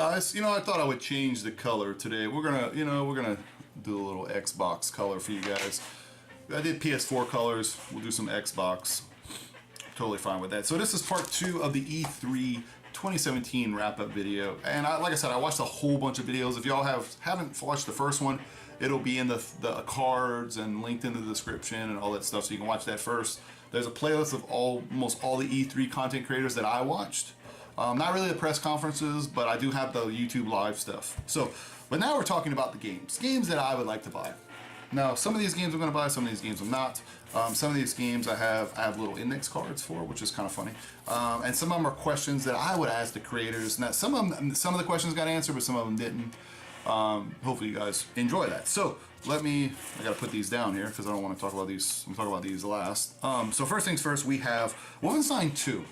guys, I thought I would change the color today. We're gonna do a little Xbox color for you guys. I did PS4 colors. We'll do some Xbox. Totally fine with that. So this is part 2 of the E3 2017 wrap-up video. And like I said, I watched a whole bunch of videos. If y'all haven't watched the first one, it'll be in the cards and linked in the description and all that stuff, so you can watch that first. There's a playlist of almost all the E3 content creators that I watched. Not really the press conferences, but I do have the YouTube live stuff. So, but now we're talking about the games that I would like to buy. Now, some of these games I'm going to buy, some of these games I'm not. Some of these games I have little index cards for, which is kind of funny. And some of them are questions that I would ask the creators. Now, some of the questions got answered, but some of them didn't. Hopefully you guys enjoy that. So I gotta put these down here because I don't want to talk about these. I'm talking about these last. So first things first, we have Wolfenstein 2.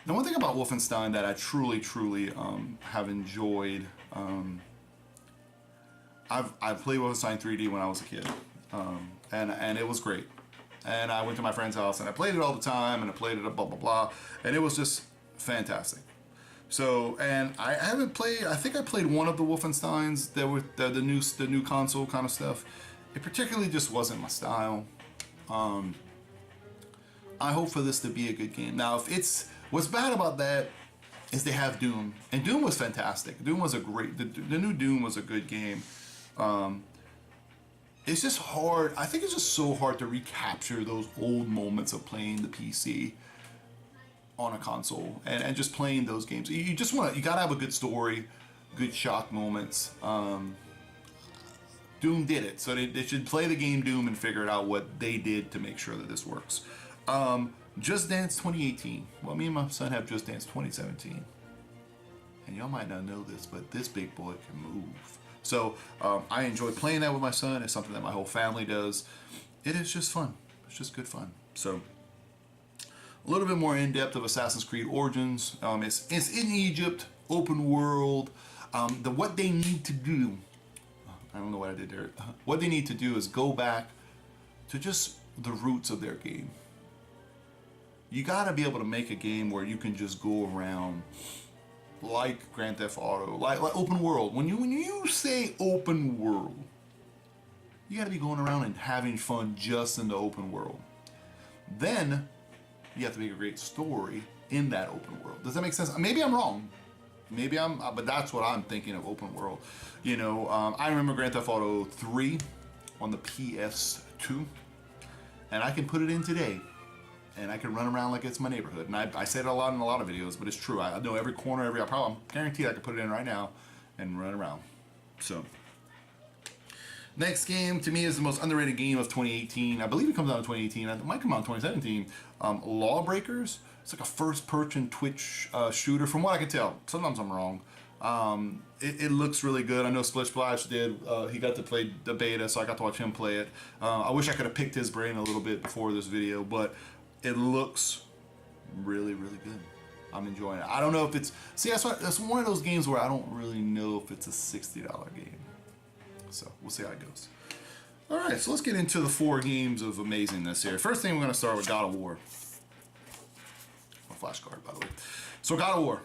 Now, one thing about Wolfenstein that I truly have enjoyed, I've played Wolfenstein 3D when I was a kid, and it was great. And I went to my friend's house and I played it all the time, and I played it blah blah blah, and it was just fantastic. So, and I haven't played. I think I played one of the Wolfensteins that were the new console kind of stuff. It particularly just wasn't my style. I hope for this to be a good game. Now, what's bad about that is they have Doom, and Doom was fantastic. Doom was the new Doom was a good game. It's just hard. I think it's just so hard to recapture those old moments of playing the PC on a console and just playing those games. You gotta have a good story, good shock moments. Doom did it, so they should play the game Doom and figure out what they did to make sure that this works. Just Dance 2018. Well, me and my son have Just Dance 2017. And y'all might not know this, but this big boy can move. So I enjoy playing that with my son. It's something that my whole family does. It is just fun. It's just good fun. So a little bit more in-depth of Assassin's Creed Origins. It's in Egypt, open world. What they need to do, I don't know what I did there. What they need to do is go back to just the roots of their game. You gotta be able to make a game where you can just go around like Grand Theft Auto, like open world. When you say open world, you gotta be going around and having fun just in the open world. Then you have to make a great story in that open world. Does that make sense? Maybe I'm wrong. But that's what I'm thinking of open world. I remember Grand Theft Auto 3 on the PS2, and I can put it in today, and I can run around like it's my neighborhood. And I say it a lot in a lot of videos, but it's true. I know every corner, I'm guaranteed I can put it in right now and run around. So, next game to me is the most underrated game of 2018. I believe it comes out in 2018. It might come out in 2017. Lawbreakers. It's like a first-person Twitch shooter, from what I can tell. Sometimes I'm wrong. It looks really good. I know Splish Splash did. He got to play the beta, so I got to watch him play it. I wish I could have picked his brain a little bit before this video, but it looks really good. I'm enjoying it. I don't know if it's... See, that's one of those games where I don't really know if it's a $60 game. So, we'll see how it goes. Alright, so let's get into the 4 games of amazingness here. First thing, we're going to start with God of War. A flashcard, by the way. So, God of War.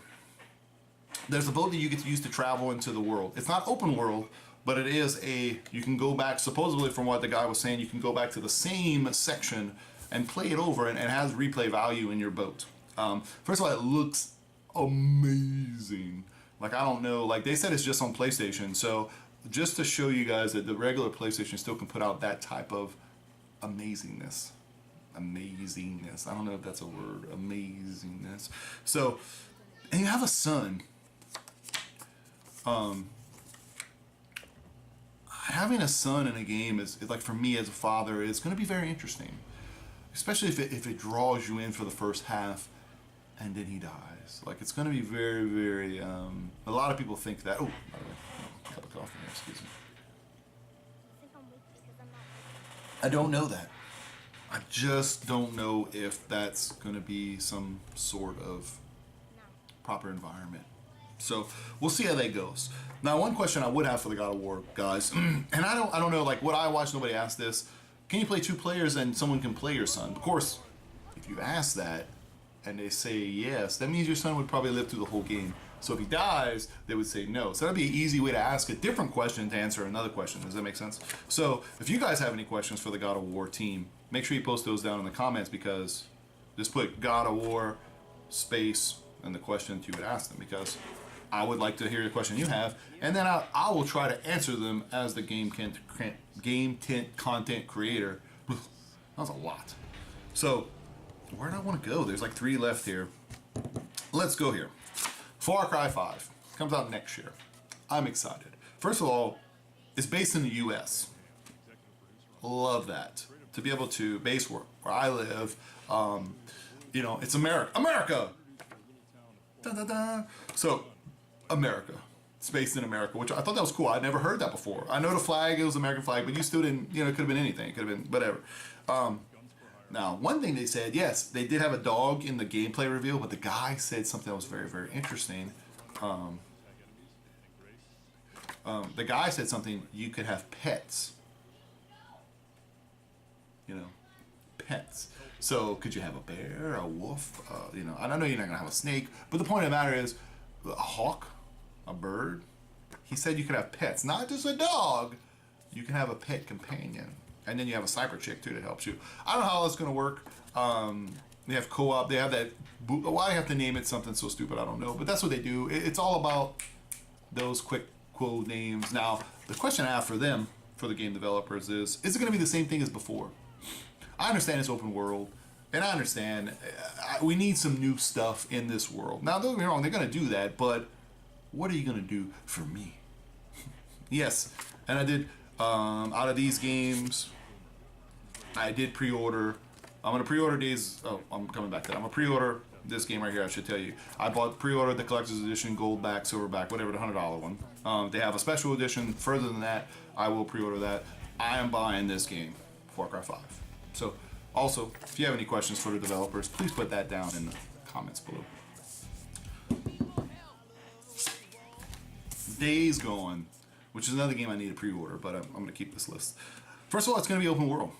There's a boat that you get to use to travel into the world. It's not open world, but it is you can go back, supposedly from what the guy was saying, you can go back to the same section and play it over, and it has replay value in your boat. First of all, it looks amazing. Like, I don't know, like they said it's just on PlayStation, so just to show you guys that the regular PlayStation still can put out that type of amazingness. Amazingness. I don't know if that's a word. Amazingness. So, and you have a son. Having a son in a game is like, for me as a father, it's going to be very interesting. Especially if it draws you in for the first half and then he dies. Like, it's going to be very, a lot of people think that. Oh, by the way, a cup of coffee here, excuse me. I don't know that. I just don't know if that's going to be some sort of proper environment. So we'll see how that goes. Now, one question I would have for the God of War guys, and I don't know, like what I watched, nobody asked this. Can you play 2 players and someone can play your son? Of course, if you ask that, and they say yes, that means your son would probably live through the whole game. So if he dies, they would say no. So that'd be an easy way to ask a different question to answer another question. Does that make sense? So if you guys have any questions for the God of War team, make sure you post those down in the comments, because just put God of War space and the questions you would ask them, because I would like to hear the question you have, and then I will try to answer them as the game content creator. That was a lot. So where do I want to go? There's like 3 left here. Let's go here. Far Cry 5 comes out next year. I'm excited. First of all, it's based in the US. Love that. To be able to base where I live, you know, it's America. America! Da, da, da. So, America. It's based in America, which I thought that was cool. I'd never heard that before. I know the flag, it was American flag, but you still didn't, you know, it could have been anything. It could have been whatever. Now, one thing they said, yes, they did have a dog in the gameplay reveal, but the guy said something that was very, very interesting. The guy said something, you could have pets. You know, pets. So, could you have a bear, a wolf? You know, I know you're not going to have a snake, but the point of the matter is, a hawk, a bird. He said you could have pets, not just a dog. You can have a pet companion. And then you have a cyber chick too that helps you. I don't know how that's gonna work. They have co-op. They have that. Why I have to name it something so stupid? I don't know. But that's what they do. It's all about those quick quote names. Now the question I have for them, for the game developers, is it gonna be the same thing as before? I understand it's open world, and I understand we need some new stuff in this world. Now don't get me wrong, they're gonna do that. But what are you gonna do for me? Yes, and I did. Out of these games, I did pre-order. I'm gonna pre-order these. Oh, I'm coming back to that. I'm gonna pre-order this game right here. I should tell you. I pre-ordered the collector's edition, gold back, silver back, whatever, the $100 one. They have a special edition. Further than that, I will pre-order that. I am buying this game, Far Cry 5. So, also, if you have any questions for the developers, please put that down in the comments below. Days Gone, which is another game I need to pre-order, but I'm going to keep this list. First of all, it's going to be open world,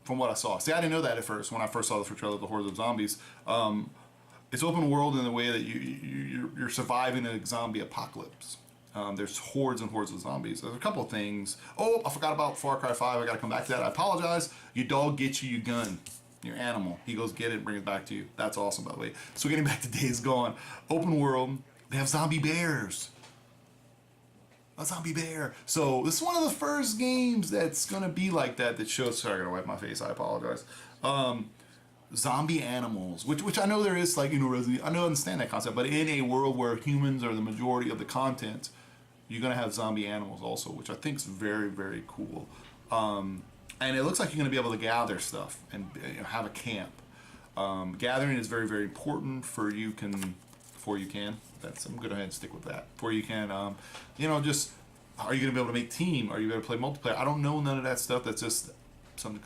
from what I saw. See, I didn't know that at first when I first saw the trailer of the Hordes of Zombies. It's open world in the way that you're surviving a zombie apocalypse. There's hordes and hordes of zombies. There's a couple of things. Oh, I forgot about Far Cry 5. I got to come back to that. I apologize. Your dog gets you your gun, your animal. He goes get it and bring it back to you. That's awesome, by the way. So getting back to Days Gone. Open world. They have zombie bears. A zombie bear. So this is one of the first games that's gonna be like that. That shows. Sorry, I gotta wipe my face. I apologize. Zombie animals, which I know there is, like, you know, I know, understand that concept, but in a world where humans are the majority of the content, you're gonna have zombie animals also, which I think is very, very cool. And it looks like you're gonna be able to gather stuff and, you know, have a camp. Gathering is very, very important for you can. I'm gonna go ahead and stick with that. Before you can, you know, just, are you gonna be able to make team? Are you gonna play multiplayer? I don't know none of that stuff. That's just something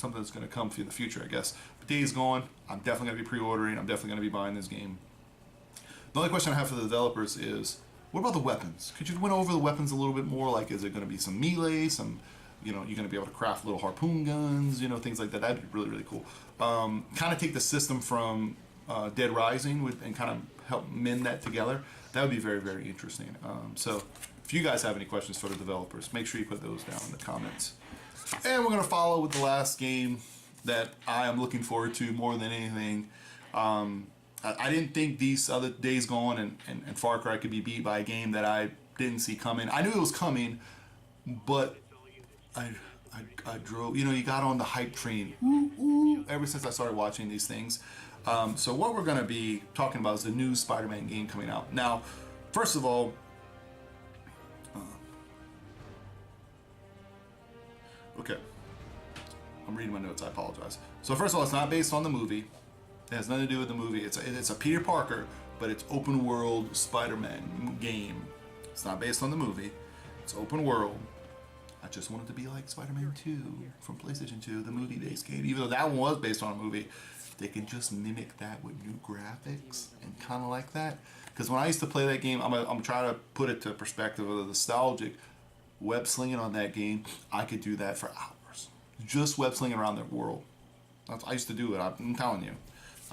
that's gonna come for the future, I guess. But Days Gone, I'm definitely gonna be pre-ordering. I'm definitely gonna be buying this game. The only question I have for the developers is, what about the weapons? Could you went over the weapons a little bit more? Like, is it gonna be some melee, some, you know, you're gonna be able to craft little harpoon guns, you know, things like that. That'd be really, really cool. Kind of take the system from Dead Rising and kind of help mend that together. That would be very, very interesting. So if you guys have any questions for the developers, make sure you put those down in the comments. And we're going to follow with the last game that I am looking forward to more than anything. I didn't think these other Days Gone and Far Cry could be beat by a game that I didn't see coming. I knew it was coming, but I drove, you know, you got on the hype train ever since I started watching these things. So what we're going to be talking about is the new Spider-Man game coming out. Now, first of all, okay, I'm reading my notes, I apologize. So first of all, it's not based on the movie. It has nothing to do with the movie. It's a Peter Parker, but it's open world Spider-Man game. It's not based on the movie. It's open world. I just wanted to be like Spider-Man 2 from PlayStation 2, the movie-based game. Even though that one was based on a movie, they can just mimic that with new graphics and kind of like that. Because when I used to play that game, I'm trying to put it to perspective of the nostalgic web slinging on that game. I could do that for hours, just web slinging around the world. I used to do it. I'm telling you.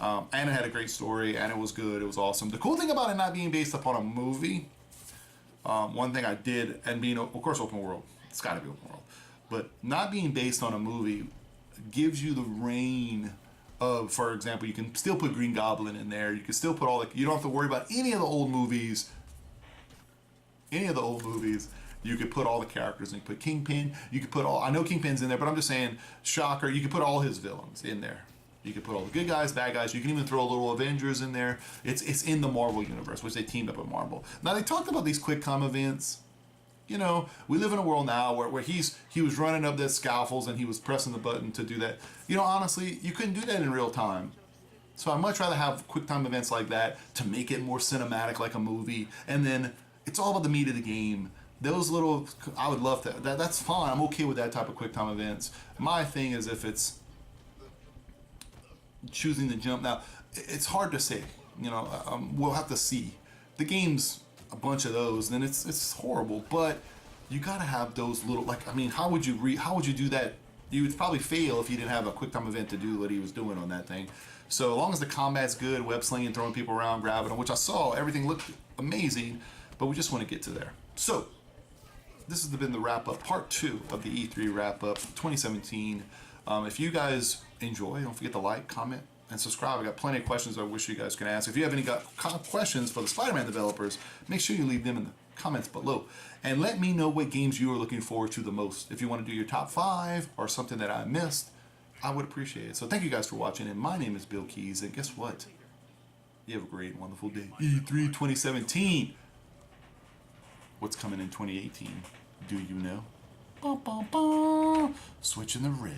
And it had a great story, and it was good. It was awesome. The cool thing about it not being based upon a movie, one thing I did, and being, of course, open world. It's got to be open world. But not being based on a movie gives you the reign of, for example, you can still put Green Goblin in there. You can still put all the, you don't have to worry about any of the old movies. Any of the old movies. You could put all the characters in. You could put Kingpin. You could put all, I know Kingpin's in there, but I'm just saying, Shocker, you could put all his villains in there. You could put all the good guys, bad guys. You can even throw a little Avengers in there. It's in the Marvel universe, which they teamed up with Marvel. Now, they talked about these quick time events. You know, we live in a world now where he was running up the scaffolds and he was pressing the button to do that. You know, honestly, you couldn't do that in real time. So I'd much rather have quick time events like that to make it more cinematic, like a movie. And then it's all about the meat of the game. Those little, I would love that. That's fine. I'm okay with that type of quick time events. My thing is if it's choosing to jump. Now, it's hard to say. You know, we'll have to see. The game's a bunch of those, then it's horrible. But you gotta have those little, like, I mean, how would you do that? You would probably fail if you didn't have a quick time event to do what he was doing on that thing. So as long as the combat's good, web slinging, throwing people around, grabbing them, which I saw, everything looked amazing. But we just want to get to there. So this has been the wrap up, part 2 of the E3 wrap up 2017. If you guys enjoy, don't forget to like, comment, and subscribe. I got plenty of questions I wish you guys could ask. If you have any questions for the Spider-Man developers, make sure you leave them in the comments below. And let me know what games you are looking forward to the most. If you want to do your top 5 or something that I missed, I would appreciate it. So thank you guys for watching. And my name is Billkeyz. And guess what? You have a great, wonderful day. E3 2017. What's coming in 2018? Do you know? Switching the red.